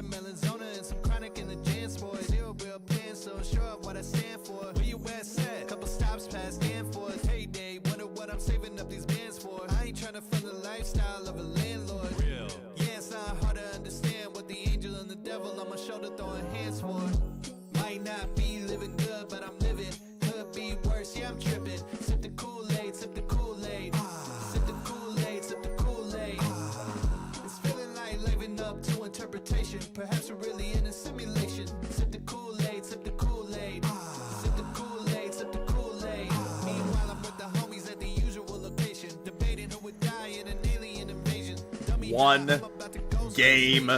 watermelon zona and some chronic in the jams for it. Zero real plan, so sure of what I stand for. Where you at, set? Couple stops past Danforth. Heyday, wonder what I'm saving up these bands for. I ain't trying to fund the lifestyle of a landlord. Real. Yeah, it's not hard to understand what the angel and the devil on my shoulder throwing hands for. Might not be living good, but I'm living. Could be worse, yeah, I'm tripping. Sip the Kool-Aid, sip the Kool-Aid. Sip the Kool-Aid, sip the Kool-Aid. It's feeling like living up to interpretation. Perhaps we're really in a simulation. Sip the Kool-Aid, sip the Kool-Aid. Sip the Kool-Aid, sip the Kool-Aid. Meanwhile, I'm with the homies at the usual location. Debating who would die in an alien invasion. One game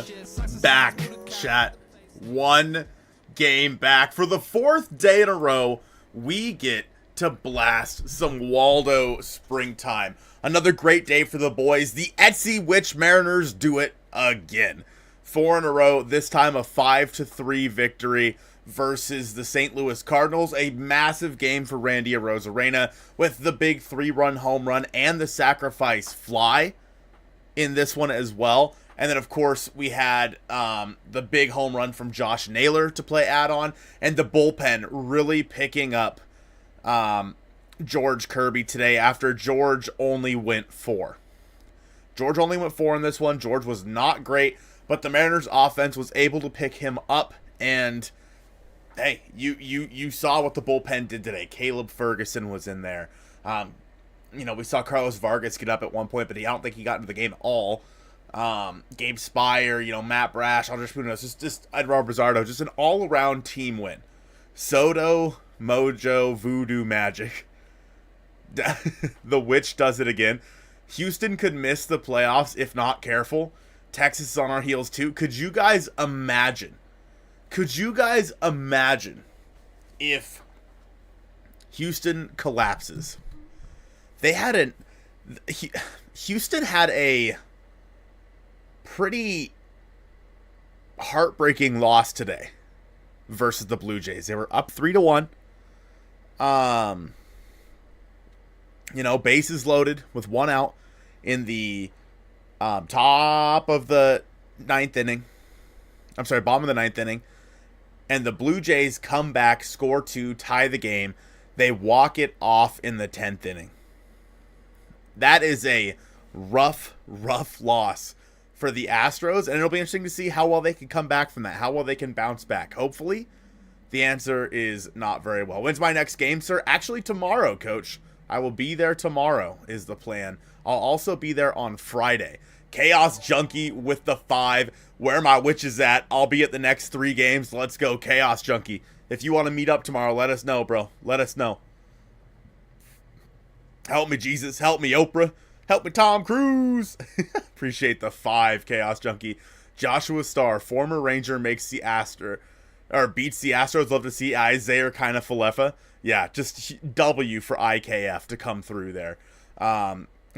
back, chat. One game back. For the fourth day in a row, we get to blast some Waldo springtime. Another great day for the boys. The Etsy Witch Mariners do it again. 4 in a row, this time a 5-3 victory versus the St. Louis Cardinals. A massive game for Randy Arozarena with the big 3-run home run and the sacrifice fly in this one as well. And then, of course, we had the big home run from Josh Naylor to play add-on, and the bullpen really picking up George Kirby today after George only went 4. George only went 4 in this one. George was not great, but the Mariners offense was able to pick him up, and hey, you saw what the bullpen did today. Caleb Ferguson was in there. We saw Carlos Vargas get up at one point, but I don't think he got into the game at all. Gabe Spire, Matt Brash, Andres Punos, just Eduardo Brizardo, just an all-around team win. Soto, Mojo, Voodoo Magic. The Witch does it again. Houston could miss the playoffs if not careful. Texas is on our heels too. Could you guys imagine if Houston collapses? Houston had a pretty heartbreaking loss today versus the Blue Jays. They were up 3-1. Bases loaded with 1 out in the top of the 9th inning. I'm sorry, bottom of the 9th inning. And the Blue Jays come back, score 2, tie the game. They walk it off in the 10th inning. That is a rough loss for the Astros, and it'll be interesting to see how well they can come back from that, how well they can bounce back. Hopefully, the answer is not very well. When's my next game, sir? Actually, tomorrow, Coach. I will be there tomorrow is the plan. I'll also be there on Friday. Chaos Junkie with the 5. Where my witch is at. I'll be at the next 3 games. Let's go, Chaos Junkie. If you want to meet up tomorrow, let us know, bro. Let us know. Help me, Jesus. Help me, Oprah. Help me, Tom Cruise. Appreciate the 5, Chaos Junkie. Joshua Starr, former Ranger, beats the Astros. Love to see Isaiah kind of Falefa. Yeah, just W for IKF to come through there.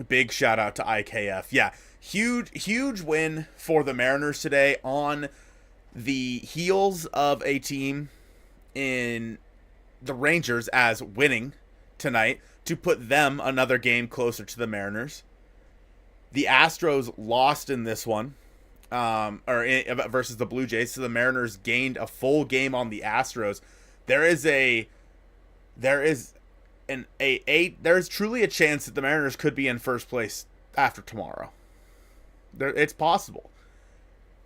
Big shout out to IKF. Yeah, huge win for the Mariners today on the heels of a team in the Rangers as winning tonight to put them another game closer to the Mariners. The Astros lost in this one, versus the Blue Jays, so the Mariners gained a full game on the Astros. There is truly a chance that the Mariners could be in first place after tomorrow. It's possible.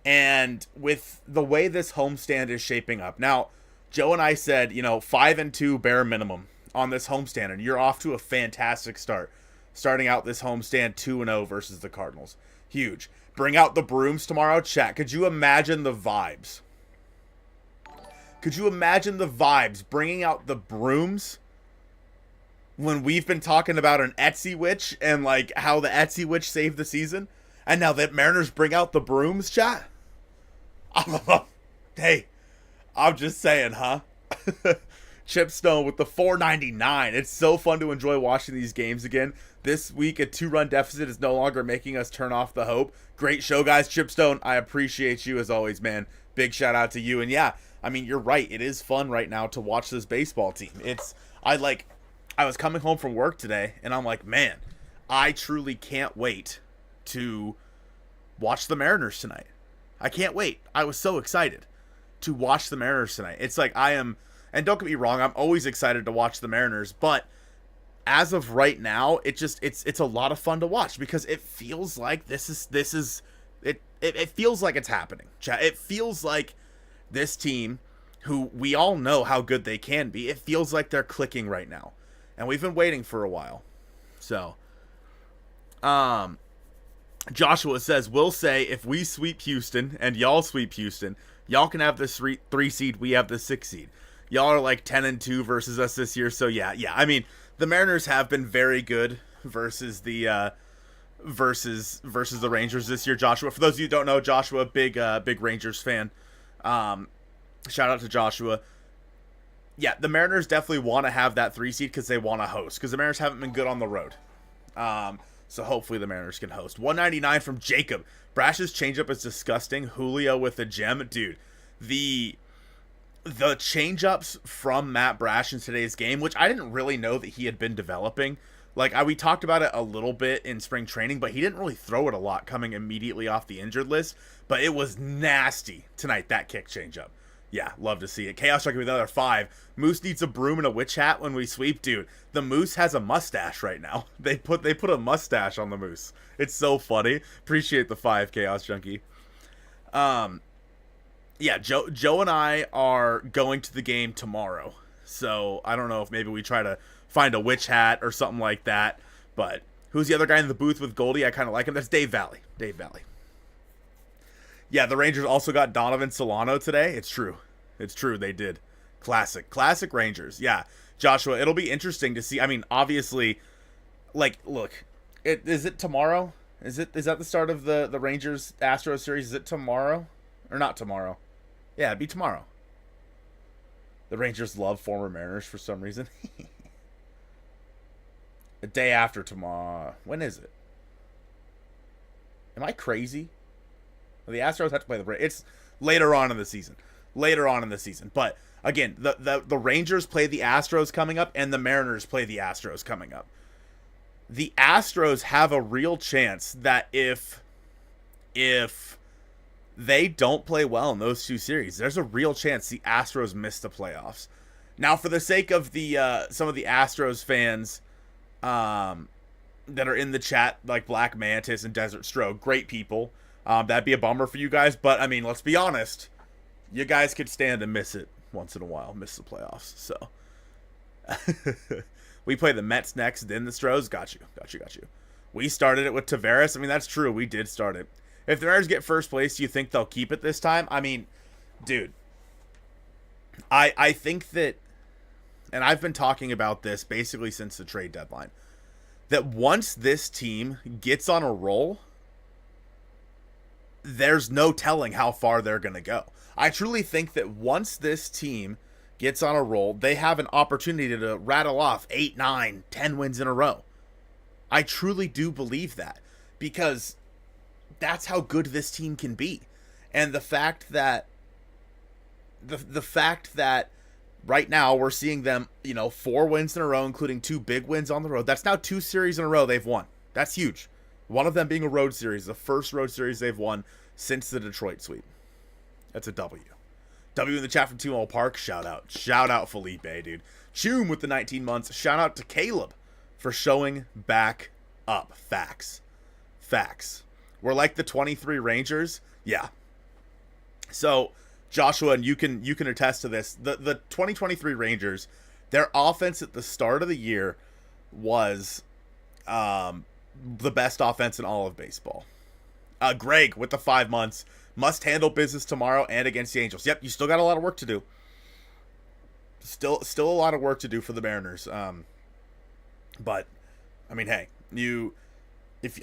And with the way this homestand is shaping up, now Joe and I said, 5-2 bare minimum on this homestand, and you're off to a fantastic start. Starting out this homestand 2-0 versus the Cardinals. Huge. Bring out the brooms tomorrow, chat. Could you imagine the vibes? Could you imagine the vibes bringing out the brooms when we've been talking about an Etsy Witch and like how the Etsy Witch saved the season? And now that Mariners bring out the brooms, chat? Hey, I'm just saying, huh? Chip Stone with the $4.99. It's so fun to enjoy watching these games again. This week, a 2-run deficit is no longer making us turn off the hope. Great show, guys. Chip Stone, I appreciate you as always, man. Big shout out to you. And yeah, I mean, you're right. It is fun right now to watch this baseball team. I was coming home from work today, and I'm like, man, I truly can't wait to watch the Mariners tonight. I can't wait. I was so excited to watch the Mariners tonight. It's like I am, and don't get me wrong, I'm always excited to watch the Mariners, but as of right now, it's a lot of fun to watch because it feels like it feels like it's happening. It feels like this team, who we all know how good they can be, it feels like they're clicking right now. And we've been waiting for a while. So, Joshua says, we'll say if we sweep Houston and y'all sweep Houston, y'all can have the 3 seed, we have the 6 seed. Y'all are like 10-2 versus us this year. So yeah. I mean, the Mariners have been very good versus the versus the Rangers this year. Joshua, for those of you who don't know, Joshua, big Rangers fan. Shout out to Joshua. Yeah, the Mariners definitely want to have that 3 seed because they want to host, because the Mariners haven't been good on the road. So hopefully the Mariners can host. 199 from Jacob. Brash's changeup is disgusting. Julio with a gem. Dude, the changeups from Matt Brash in today's game, which I didn't really know that he had been developing. Like, we talked about it a little bit in spring training, but he didn't really throw it a lot coming immediately off the injured list. But it was nasty tonight, that kick changeup. Yeah, love to see it. Chaos Junkie with another 5. Moose needs a broom and a witch hat when we sweep. Dude, the Moose has a mustache right now. They put a mustache on the Moose. It's so funny. Appreciate the 5, Chaos Junkie. Yeah, Joe and I are going to the game tomorrow. So I don't know if maybe we try to find a witch hat or something like that. But who's the other guy in the booth with Goldie? I kind of like him. That's Dave Valley. Yeah, the Rangers also got Donovan Solano today. It's true, they did. Classic Rangers. Yeah, Joshua, it'll be interesting to see. I mean, obviously, like, look, is it tomorrow? Is that the start of the Rangers Astros series? Is it tomorrow or not tomorrow? Yeah, it'd be tomorrow. The Rangers love former Mariners for some reason. The day after tomorrow. When is it? Am I crazy? The Astros have to play the Braves. It's later on in the season. But again, the Rangers play the Astros coming up, and the Mariners play the Astros coming up. The Astros have a real chance that if they don't play well in those 2 series, there's a real chance the Astros miss the playoffs. Now, for the sake of the some of the Astros fans that are in the chat, like Black Mantis and Desert Stroke, great people. That'd be a bummer for you guys, but I mean, let's be honest. You guys could stand to miss it once in a while, miss the playoffs. So we play the Mets next, then the Stros. Got you. We started it with Tavares. I mean, that's true. We did start it. If the Mariners get first place, do you think they'll keep it this time? I mean, dude, I think that, and I've been talking about this basically since the trade deadline, that once this team gets on a roll, there's no telling how far they're going to go. I truly think that once this team gets on a roll, they have an opportunity to rattle off 8, 9, 10 wins in a row. I truly do believe that, because that's how good this team can be. And the fact that the fact that right now we're seeing them, 4 wins in a row, including 2 big wins on the road. That's now 2 series in a row they've won. That's huge. One of them being a road series, the first road series they've won since the Detroit sweep. That's a W. W in the chat from 2-0 Park. Shout out Felipe, dude. Choom with the 19 months. Shout out to Caleb for showing back up. Facts. We're like the 23 Rangers. Yeah. So, Joshua, and you can attest to this. The 2023 Rangers, their offense at the start of the year was the best offense in all of baseball. Greg with the 5 months. Must handle business tomorrow and against the Angels. Yep, you still got a lot of work to do. Still a lot of work to do for the Mariners. But I mean, hey, if you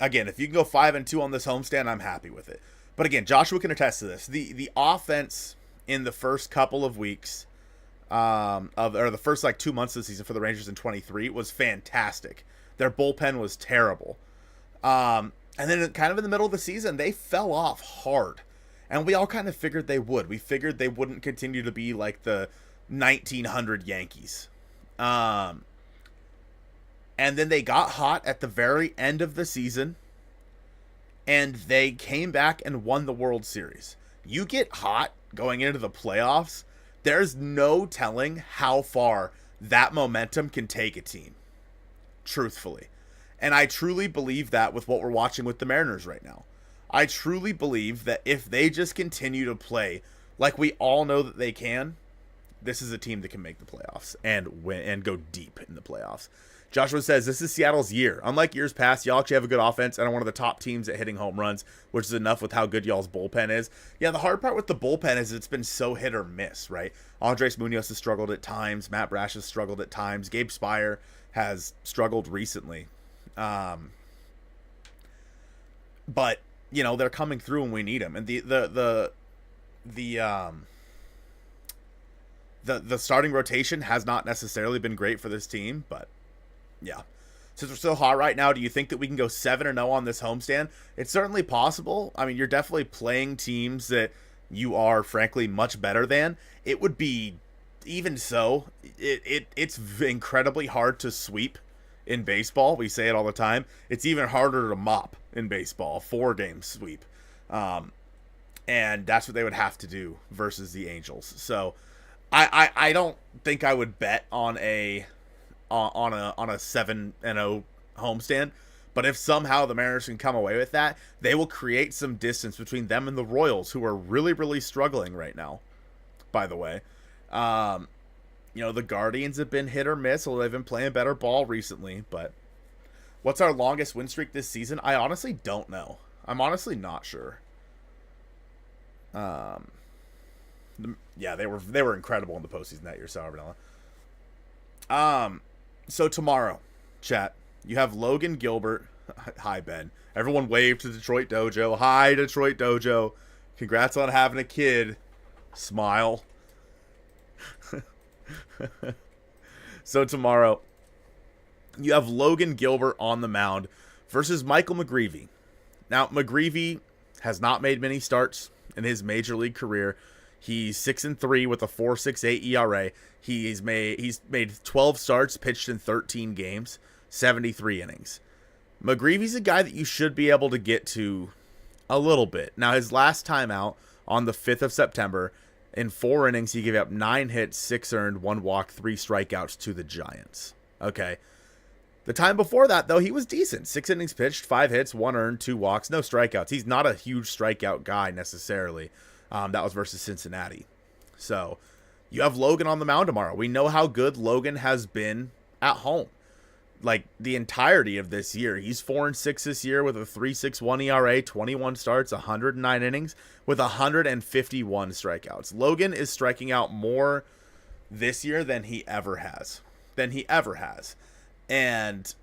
can go 5-2 on this homestand, I'm happy with it. But again, Joshua can attest to this. The offense in the first couple of weeks or the first 2 months of the season for the Rangers in 23 was fantastic. Their bullpen was terrible. And then kind of in the middle of the season, they fell off hard. And we all kind of figured they would. We figured they wouldn't continue to be like the 1900 Yankees. And then they got hot at the very end of the season. And they came back and won the World Series. You get hot going into the playoffs, there's no telling how far that momentum can take a team, truthfully. And I truly believe that with what we're watching with the Mariners right now. I truly believe that if they just continue to play like we all know that they can, this is a team that can make the playoffs and win and go deep in the playoffs. Joshua says, this is Seattle's year. Unlike years past, y'all actually have a good offense and are one of the top teams at hitting home runs, which is enough with how good y'all's bullpen is. Yeah, the hard part with the bullpen is it's been so hit or miss, right? Andres Munoz has struggled at times. Matt Brash has struggled at times. Gabe Spire has struggled recently. But, you know, they're coming through when we need them. And the starting rotation has not necessarily been great for this team, but yeah. Since we're so hot right now, do you think that we can go 7-0 on this homestand? It's certainly possible. I mean, you're definitely playing teams that you are, frankly, much better than. It would be, even so, it's incredibly hard to sweep in baseball. We say it all the time. It's even harder to mop in baseball, 4-game sweep. And that's what they would have to do versus the Angels. So I don't think I would bet on a 7-0 homestand, but if somehow the Mariners can come away with that, they will create some distance between them and the Royals, who are really, really struggling right now, by the way. You know, the Guardians have been hit or miss, although they've been playing better ball recently, but what's our longest win streak this season? I honestly don't know. I'm honestly not sure. Yeah, they were incredible in the postseason that year, Sour Vanilla. So tomorrow, chat, you have Logan Gilbert. Hi, Ben. Everyone wave to Detroit Dojo. Hi, Detroit Dojo. Congrats on having a kid. Smile. So tomorrow, you have Logan Gilbert on the mound versus Michael McGreevy. Now, McGreevy has not made many starts in his major league career. He's 6-3 with a 4.68 ERA. He's made 12 starts, pitched in 13 games, 73 innings. McGreevy's a guy that you should be able to get to a little bit. Now, his last time out on the 5th of September, in 4 innings, he gave up 9 hits, 6 earned, 1 walk, 3 strikeouts to the Giants. Okay. The time before that, though, he was decent. 6 innings pitched, 5 hits, 1 earned, 2 walks, no strikeouts. He's not a huge strikeout guy necessarily. That was versus Cincinnati. So you have Logan on the mound tomorrow. We know how good Logan has been at home. Like the entirety of this year. He's 4-6 this year with a 3.61 ERA, 21 starts, 109 innings with 151 strikeouts. Logan is striking out more this year than he ever has. And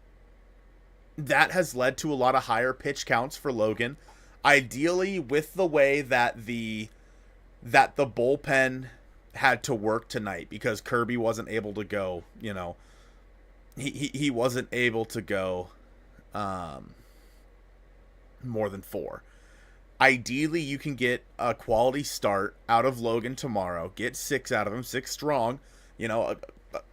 that has led to a lot of higher pitch counts for Logan. Ideally, with the way that the bullpen had to work tonight because Kirby wasn't able to go, you know, he wasn't able to go more than 4. Ideally, you can get a quality start out of Logan tomorrow. Get 6 out of him, 6 strong, you know,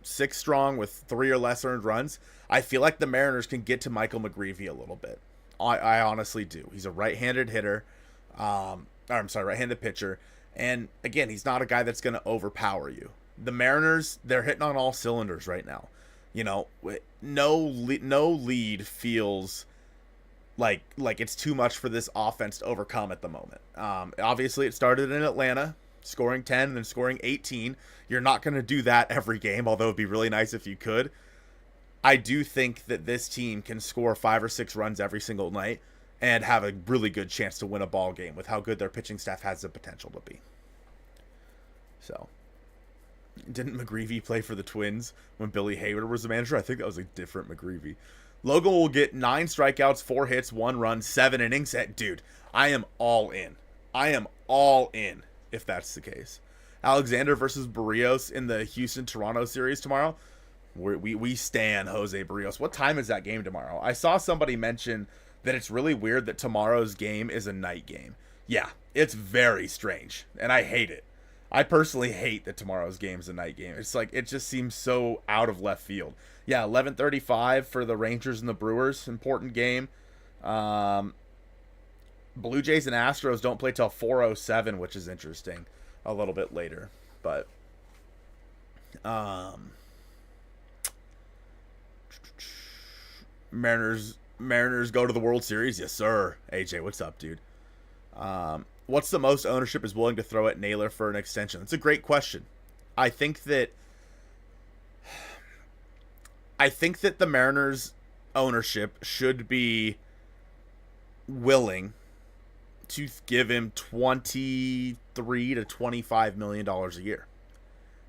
6 strong with 3 or less earned runs. I feel like the Mariners can get to Michael McGreevy a little bit. I honestly do. He's a right-handed hitter. Right-handed pitcher. And, again, he's not a guy that's going to overpower you. The Mariners, they're hitting on all cylinders right now. You know, no lead feels like it's too much for this offense to overcome at the moment. Obviously, it started in Atlanta, scoring 10 and then scoring 18. You're not going to do that every game, although it'd be really nice if you could. I do think that this team can score 5 or 6 runs every single night and have a really good chance to win a ball game with how good their pitching staff has the potential to be. So, didn't McGreevy play for the Twins when Billy Hayward was the manager? I think that was a different McGreevy. Logan will get 9 strikeouts, 4 hits, 1 run, 7 innings. Dude, I am all in. If that's the case. Alexander versus Barrios in the Houston-Toronto series tomorrow. We stan Jose Barrios. What time is that game tomorrow? I saw somebody mention that it's really weird that tomorrow's game is a night game. Yeah, it's very strange, and I hate it. I personally hate that tomorrow's game is a night game. It's like, it just seems so out of left field. Yeah, 11:35 for the Rangers and the Brewers. Important game. Blue Jays and Astros don't play till 4:07, which is interesting. A little bit later, but Mariners go to the World Series. Yes, sir. AJ, what's up, dude? What's the most ownership is willing to throw at Naylor for an extension? That's a great question. I think that the Mariners ownership should be willing to give him $23 to $25 million a year.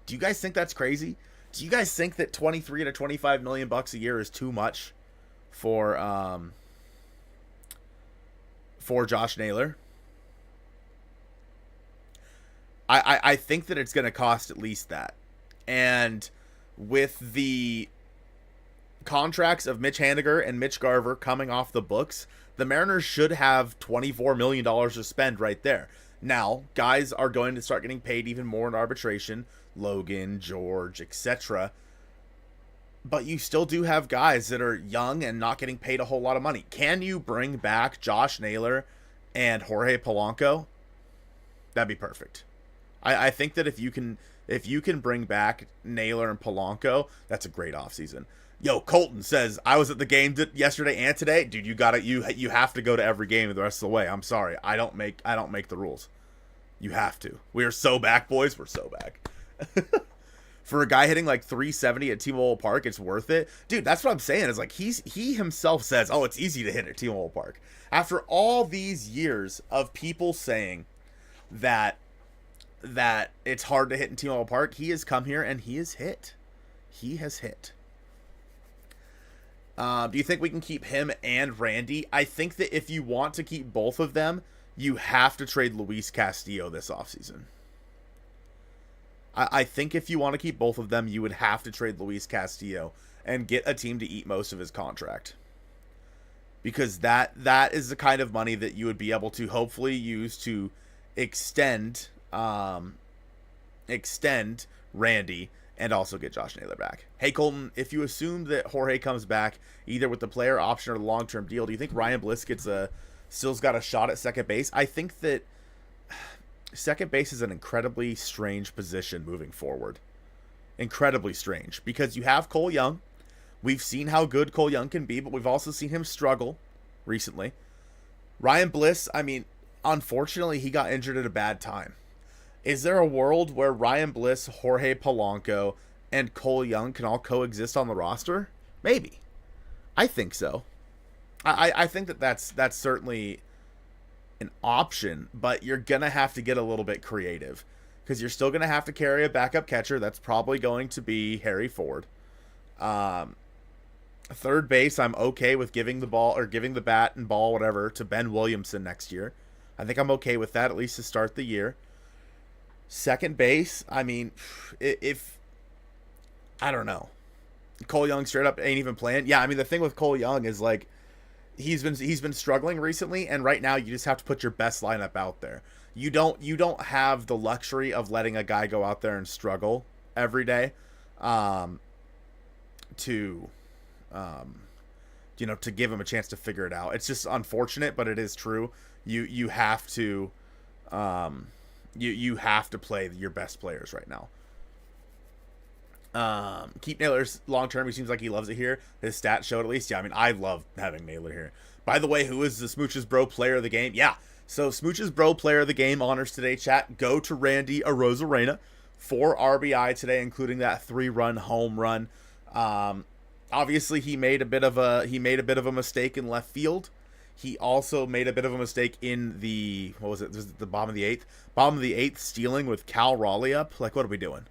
Do you guys think that's crazy? Do you guys think that $23 to $25 million bucks a year is too much for Josh Naylor? I think that it's going to cost at least that. And with the contracts of Mitch Haniger and Mitch Garver coming off the books, the Mariners should have $24 million to spend right there. Now, guys are going to start getting paid even more in arbitration. Logan, George, etc. But you still do have guys that are young and not getting paid a whole lot of money. Can you bring back Josh Naylor and Jorge Polanco? That'd be perfect. I think that if you can bring back Naylor and Polanco, that's a great offseason. Yo, Colton says, I was at the game yesterday and today. Dude, you have to go to every game the rest of the way. I'm sorry. I don't make the rules. You have to. We are so back, boys. We're so back. For a guy hitting like 370 at T-Mobile Park, it's worth it. Dude, that's what I'm saying. Is like he himself says, "Oh, it's easy to hit at T-Mobile Park." After all these years of people saying that it's hard to hit in T-Mobile Park, he has come here and he has hit. He has hit. Do you think we can keep him and Randy? I think that if you want to keep both of them, you have to trade Luis Castillo this offseason. I think if you want to keep both of them, you would have to trade Luis Castillo and get a team to eat most of his contract. Because that is the kind of money that you would be able to hopefully use to extend Randy and also get Josh Naylor back. Hey, Colton, if you assume that Jorge comes back either with the player option or the long-term deal, do you think Ryan Bliss still's got a shot at second base? I think that second base is an incredibly strange position moving forward. Incredibly strange. Because you have Cole Young. We've seen how good Cole Young can be, but we've also seen him struggle recently. Ryan Bliss, I mean, unfortunately, he got injured at a bad time. Is there a world where Ryan Bliss, Jorge Polanco, and Cole Young can all coexist on the roster? Maybe. I think so. I think that's certainly an option, but you're going to have to get a little bit creative because you're still going to have to carry a backup catcher. That's probably going to be Harry Ford. Third base, I'm okay with giving the ball or giving the bat and ball, whatever, to Ben Williamson next year. I think I'm okay with that, at least to start the year. Second base, I mean, if I don't know, Cole Young straight up ain't even playing. Yeah, I mean, the thing with Cole Young is like he's been struggling recently, and right now you just have to put your best lineup out there. You don't have the luxury of letting a guy go out there and struggle every day, to give him a chance to figure it out. It's just unfortunate, but it is true. You have to you have to play your best players right now. Keep Naylor's long term. He seems like he loves it here. His stats show it at least. Yeah, I mean, I love having Naylor here. By the way, who is the Smooches Bro player of the game? Yeah, so Smooches Bro player of the game honors today, chat, go to Randy Arozarena. 4 RBI today, including that 3-run home run. Obviously, he made a bit of a mistake in left field. He also made a bit of a mistake in the the bottom of the eighth, stealing with Cal Raleigh up. Like, what are we doing?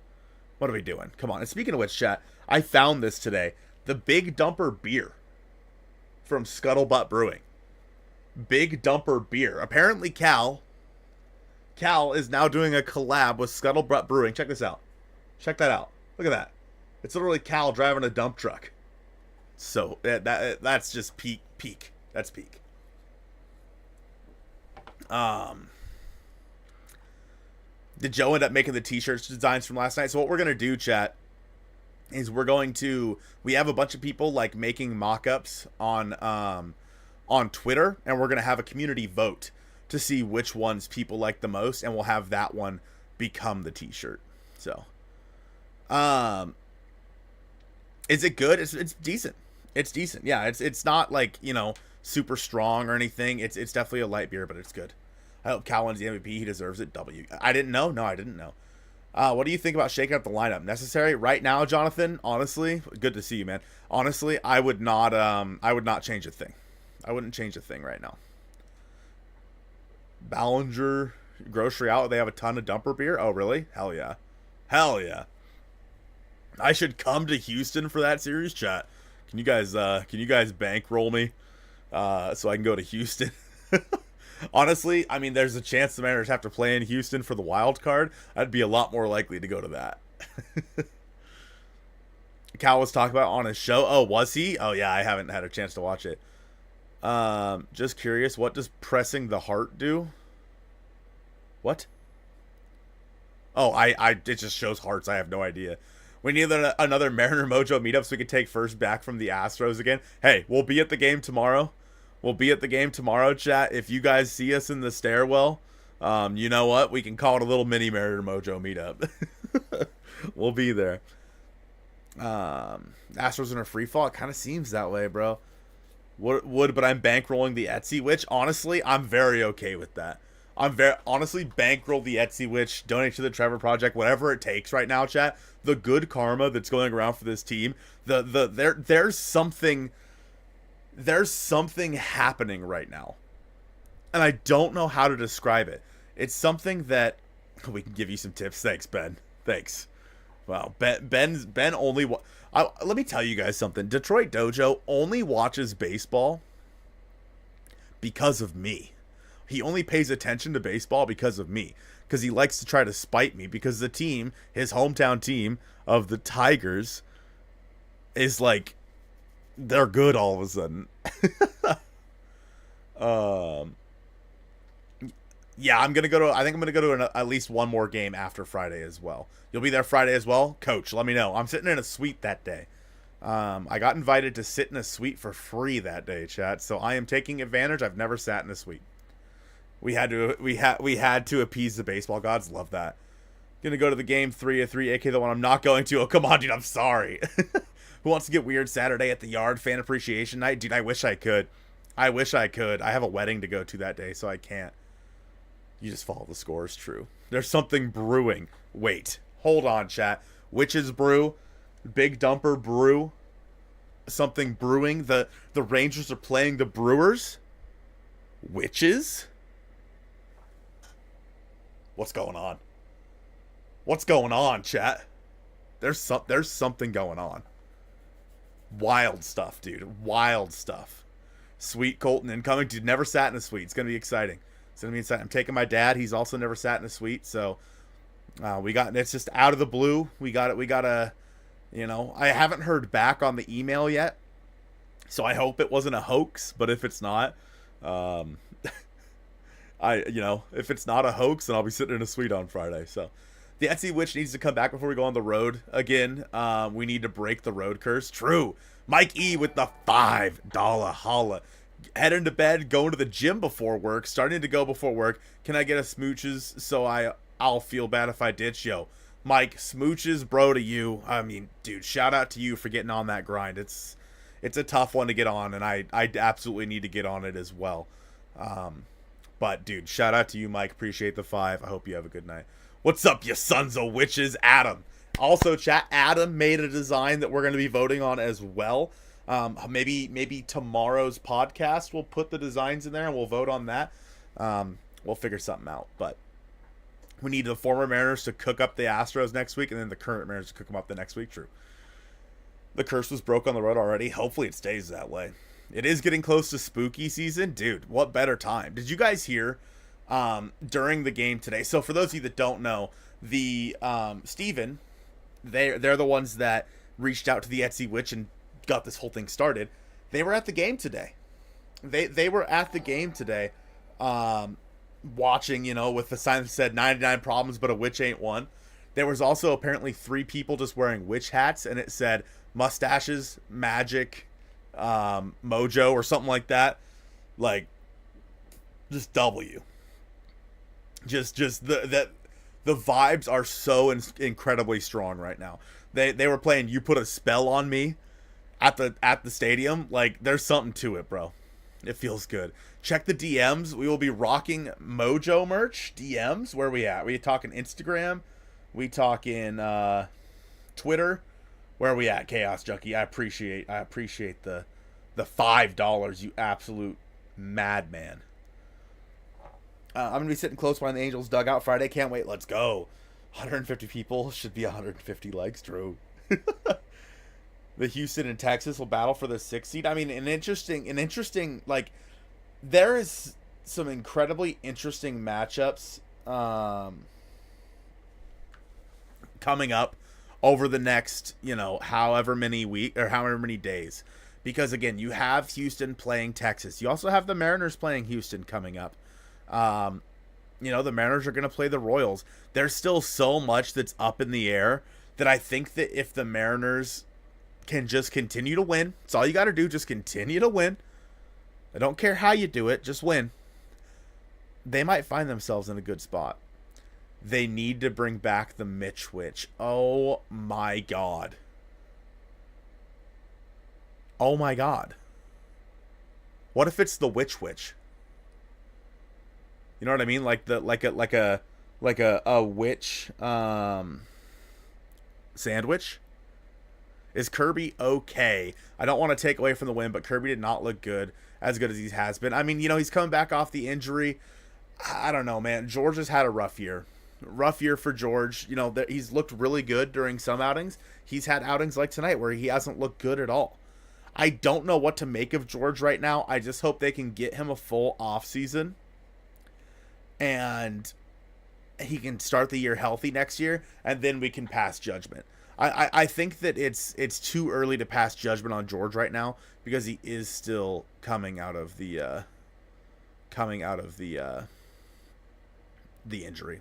What are we doing? Come on. And speaking of which, chat, I found this today. The Big Dumper beer from Scuttlebutt Brewing. Big Dumper beer. Apparently, Cal is now doing a collab with Scuttlebutt Brewing. Check this out. Check that out. Look at that. It's literally Cal driving a dump truck. So that's just peak. That's peak. Did Joe end up making the t-shirts designs from last night? So what we're going to do, chat, is we have a bunch of people like making mock-ups on Twitter, and we're going to have a community vote to see which ones people like the most, and we'll have that one become the t-shirt. So, is it good? It's decent. It's decent. Yeah, it's not like, you know, super strong or anything. It's definitely a light beer, but it's good. I hope Cal wins the MVP. He deserves it. W. I didn't know. No, I didn't know. What do you think about shaking up the lineup? Necessary right now, Jonathan? Honestly, good to see you, man. Honestly, I would not change a thing. I wouldn't change a thing right now. Ballinger Grocery Outlet, they have a ton of dumper beer. Oh, really? Hell yeah. Hell yeah. I should come to Houston for that series, chat. Can you guys bankroll me so I can go to Houston? Honestly, I mean, there's a chance the Mariners have to play in Houston for the wild card. I'd be a lot more likely to go to that. Cal was talking about on his show. Oh, was he? Oh, yeah, I haven't had a chance to watch it. Just curious, what does pressing the heart do? What? Oh, it just shows hearts. I have no idea. We need another Mariner Mojo meetup so we can take first back from the Astros again. Hey, we'll be at the game tomorrow. We'll be at the game tomorrow, chat. If you guys see us in the stairwell, you know what? We can call it a little mini Mariner Mojo meetup. We'll be there. Astros in a free fall. It kind of seems that way, bro. But I'm bankrolling the Etsy Witch. Honestly, I'm very okay with that. Honestly, bankroll the Etsy Witch, donate to the Trevor Project, whatever it takes right now, chat. The good karma that's going around for this team. There's something happening right now, and I don't know how to describe it. It's something that we can give you some tips. Thanks, Ben. Thanks. Wow, Ben only. Let me tell you guys something. Detroit Dojo only watches baseball because of me. He only pays attention to baseball because of me. Because he likes to try to spite me. Because the team, his hometown team of the Tigers, is like, they're good all of a sudden. Yeah, I think I'm gonna go to at least one more game after Friday as well. You'll be there Friday as well, Coach. Let me know. I'm sitting in a suite that day. I got invited to sit in a suite for free that day, chat. So I am taking advantage. I've never sat in a suite. We had to appease the baseball gods. Love that. Gonna go to the game 3 of 3, aka the one I'm not going to. Oh, come on, dude. I'm sorry. Who wants to get weird Saturday at the yard? Fan appreciation night, dude. I wish I could. I have a wedding to go to that day, so I can't. You just follow the scores. True. There's something brewing. Wait. Hold on, chat. Witches brew. Big dumper brew. Something brewing. The Rangers are playing the Brewers. Witches? What's going on? What's going on, chat? There's something going on. Wild stuff, dude. Wild stuff. Sweet Colton incoming. Dude, never sat in a suite. It's going to be exciting. It's going to be exciting. I'm taking my dad. He's also never sat in a suite. So it's just out of the blue. We got a, I haven't heard back on the email yet. So I hope it wasn't a hoax. But if it's not, if it's not a hoax, then I'll be sitting in a suite on Friday. So the Etsy Witch needs to come back before we go on the road again. We need to break the road curse. True. Mike E with the $5 holla. Heading to bed, going to the gym before work, starting to go before work. Can I get a smooches so I'll feel bad if I ditch? Yo, Mike, smooches, bro, to you. I mean, dude, shout out to you for getting on that grind. It's a tough one to get on, and I absolutely need to get on it as well. But, dude, shout out to you, Mike. Appreciate the 5. I hope you have a good night. What's up, you sons of witches? Adam. Also, chat, Adam made a design that we're going to be voting on as well. Maybe tomorrow's podcast we'll put the designs in there and we'll vote on that. We'll figure something out. But we need the former Mariners to cook up the Astros next week and then the current Mariners to cook them up the next week. True. The curse was broke on the road already. Hopefully it stays that way. It is getting close to spooky season. Dude, what better time? Did you guys hear during the game today? So for those of you that don't know, the Steven, they're the ones that reached out to the Etsy Witch and got this whole thing started. They were at the game today. They were at the game today watching, with the sign that said 99 problems but a witch ain't one. There was also apparently 3 people just wearing witch hats and it said mustaches, magic, mojo or something like that. Like, just W. Just the vibes are so incredibly strong right now. They were playing "You Put a Spell on Me" at the stadium. Like, there's something to it, bro. It feels good. Check the DMs. We will be rocking Mojo merch. DMs. Where are we at? We talking Instagram? We talking Twitter? Where are we at, Chaos Junkie? I appreciate the $5, you absolute madman. I'm gonna be sitting close behind the Angels dugout Friday. Can't wait. Let's go. 150 people should be 150 likes. True. The Houston and Texas will battle for the 6th seed. I mean, an interesting like, there is some incredibly interesting matchups coming up over the next, however many days. Because again, you have Houston playing Texas. You also have the Mariners playing Houston coming up. The Mariners are going to play the Royals. There's still so much that's up in the air that I think that if the Mariners can just continue to win, it's all you got to do, just continue to win. I don't care how you do it, just win. They might find themselves in a good spot. They need to bring back the Mitch Witch. Oh my God. Oh my God. What if it's the Witch Witch? You know what I mean? Like a witch sandwich. Is Kirby okay? I don't want to take away from the win, but Kirby did not look as good as he has been. I mean, he's coming back off the injury. I don't know, man. George has had a rough year. Rough year for George. He's looked really good during some outings. He's had outings like tonight where he hasn't looked good at all. I don't know what to make of George right now. I just hope they can get him a full offseason and he can start the year healthy next year, and then we can pass judgment. I think that it's too early to pass judgment on George right now because he is still coming out of the injury.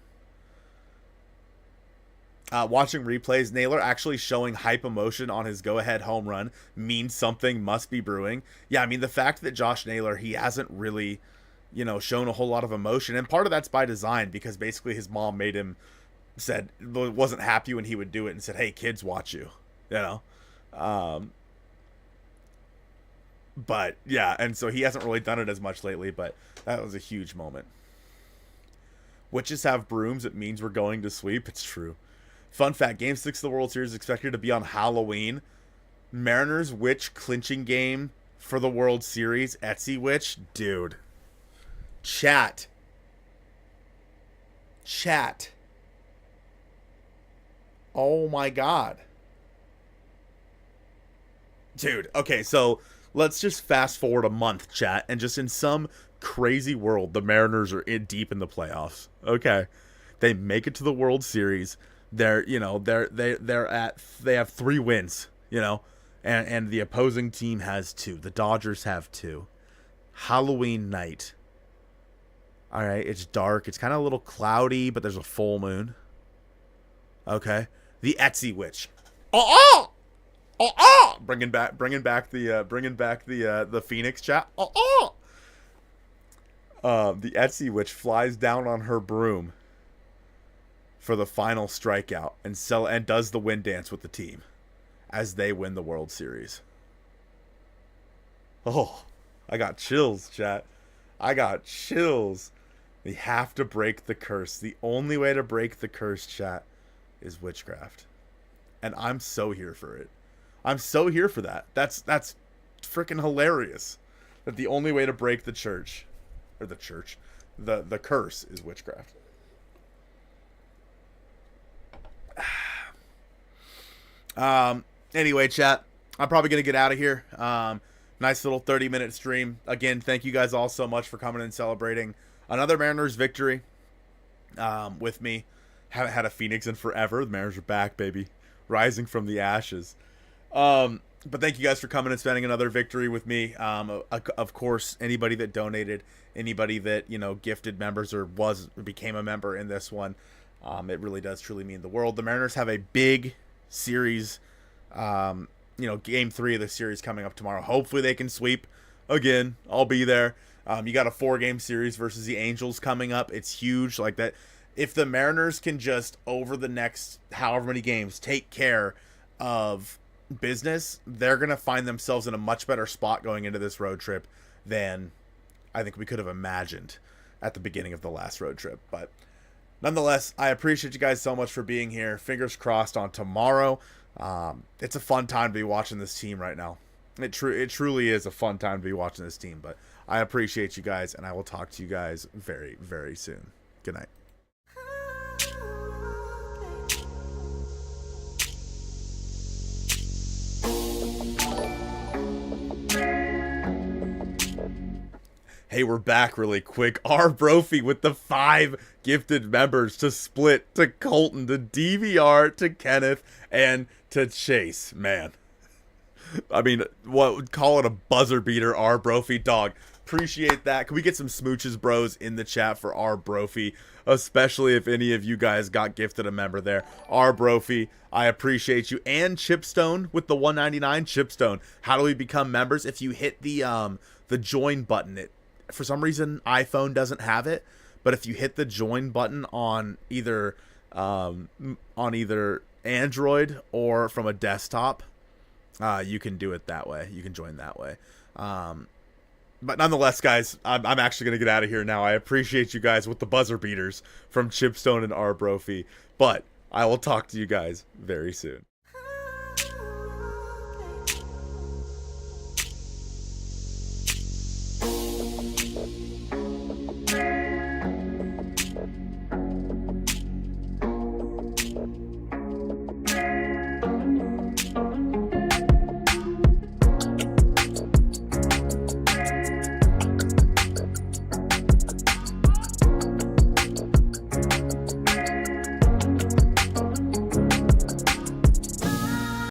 Watching replays, Naylor actually showing hype emotion on his go-ahead home run means something must be brewing. Yeah, I mean, the fact that Josh Naylor, he hasn't really, shown a whole lot of emotion, and part of that's by design because basically his mom wasn't happy when he would do it and said, "Hey, kids, watch you," But yeah, and so he hasn't really done it as much lately, but that was a huge moment. Witches have brooms. It means we're going to sweep. It's true. Fun fact, Game 6 of the World Series is expected to be on Halloween. Mariners witch clinching game for the World Series. Etsy witch. Dude. Chat. Oh my God. Dude, okay, so let's just fast forward a month, chat, and just in some crazy world, the Mariners are deep in the playoffs. Okay. They make it to the World Series. They have 3 wins, and the opposing team has 2. The Dodgers have 2. Halloween night. All right, it's dark. It's kind of a little cloudy, but there's a full moon. Okay. The Etsy witch. Bringing back the Phoenix chat. The Etsy witch flies down on her broom for the final strikeout and does the win dance with the team as they win the World Series. Oh, I got chills, chat. I got chills. We have to break the curse. The only way to break the curse, chat, is witchcraft. And I'm so here for it. I'm so here for that. That's freaking hilarious. That the only way to break the curse is witchcraft. Anyway, chat, I'm probably going to get out of here. Nice little 30-minute stream. Again, thank you guys all so much for coming and celebrating another Mariners victory with me. Haven't had a Phoenix in forever. The Mariners are back, baby. Rising from the ashes. But thank you guys for coming and spending another victory with me. Of course, anybody that donated, anybody that, gifted members or became a member in this one, it really does truly mean the world. The Mariners have a big series, Game 3 of the series coming up tomorrow. Hopefully they can sweep again. I'll be there. You got a 4-game series versus the Angels coming up. It's huge. Like that, if the Mariners can just over the next however many games take care of business, they're gonna find themselves in a much better spot going into this road trip than I think we could have imagined at the beginning of the last road trip. But nonetheless, I appreciate you guys so much for being here. Fingers crossed on tomorrow. It's a fun time to be watching this team right now. It truly is a fun time to be watching this team. But I appreciate you guys, and I will talk to you guys very, very soon. Good night. Hey, we're back really quick. R Brophy with the 5 gifted members to Split, to Colton, to DVR, to Kenneth, and to Chase. Man, I mean, what, call it a buzzer beater, R Brophy. Dog, appreciate that. Can we get some smooches, bros, in the chat for R Brophy? Especially if any of you guys got gifted a member there. R Brophy, I appreciate you. And Chipstone with the 199. Chipstone, how do we become members? If you hit the join button, for some reason iPhone doesn't have it, but if you hit the join button on either Android or from a desktop, you can do it that way. You can join that way. But nonetheless, guys, I'm actually going to get out of here now. I appreciate you guys with the buzzer beaters from Chipstone and R Brophy, but I will talk to you guys very soon.